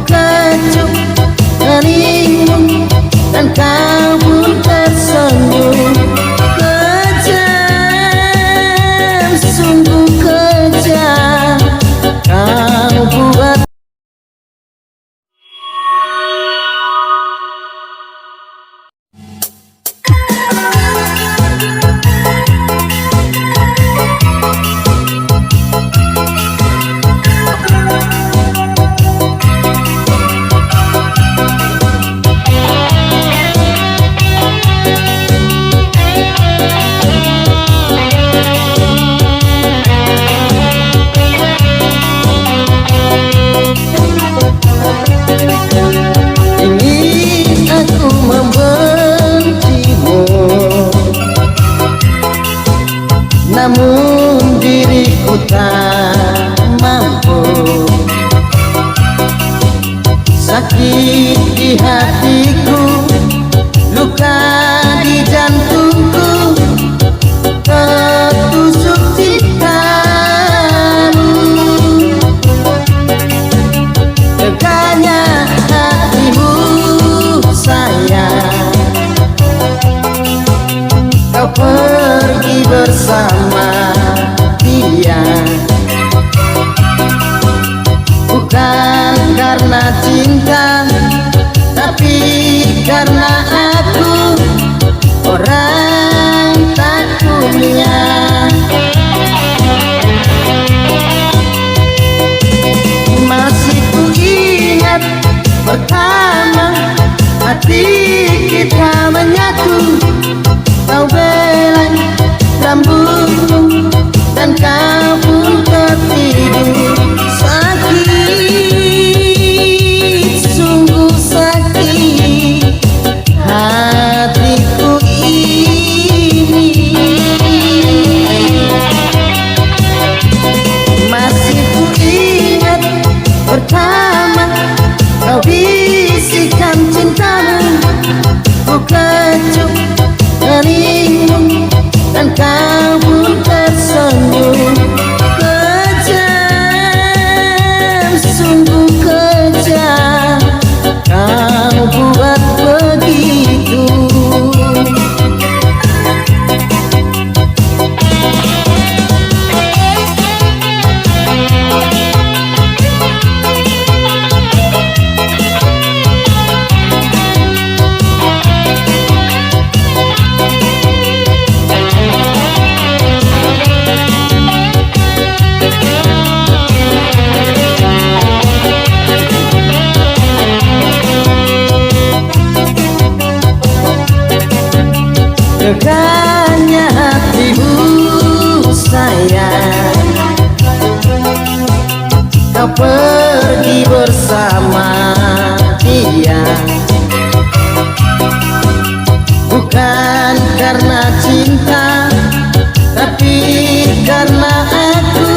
kecup heningmu dan kau pun tersenyum. Kejam, sungguh kejam kau buat. Namun diriku tak mampu, sakit di hatiku, luka di jantungku, tertusuk cintamu. Teganya hatimu sayang, kau pergi bersama dia, bukan karena cinta, tapi karena aku orang tak punya. Masih ku ingat pertama hati kita menyatu, kau belai rambutmu dan kau pun tertidur. Sakit, sungguh sakit hatiku ini. Masih ku ingat pertama kau bisikan cintamu, ku kecup heningmu dan kau pun tersenyum. Kejam, sungguh kejam kau buat begitu. Teganya hatimu sayang, kau pergi bersama dia, bukan karena cinta, tapi karena aku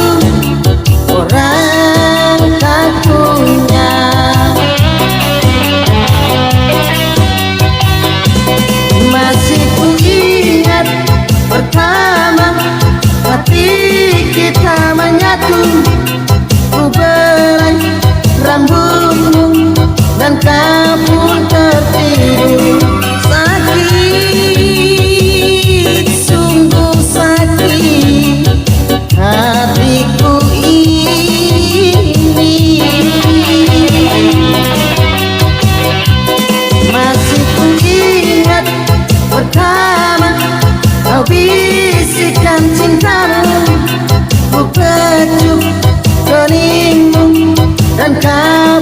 orang tak punya. Masih ku ingat pertama hati kita menyatu, ku belai rambutmu dan kau pun tertidur. Sakit, sungguh sakit hatiku ini. Masih ku ingat pertama kau bisikan cintamu, ku kecup heningmu dan kau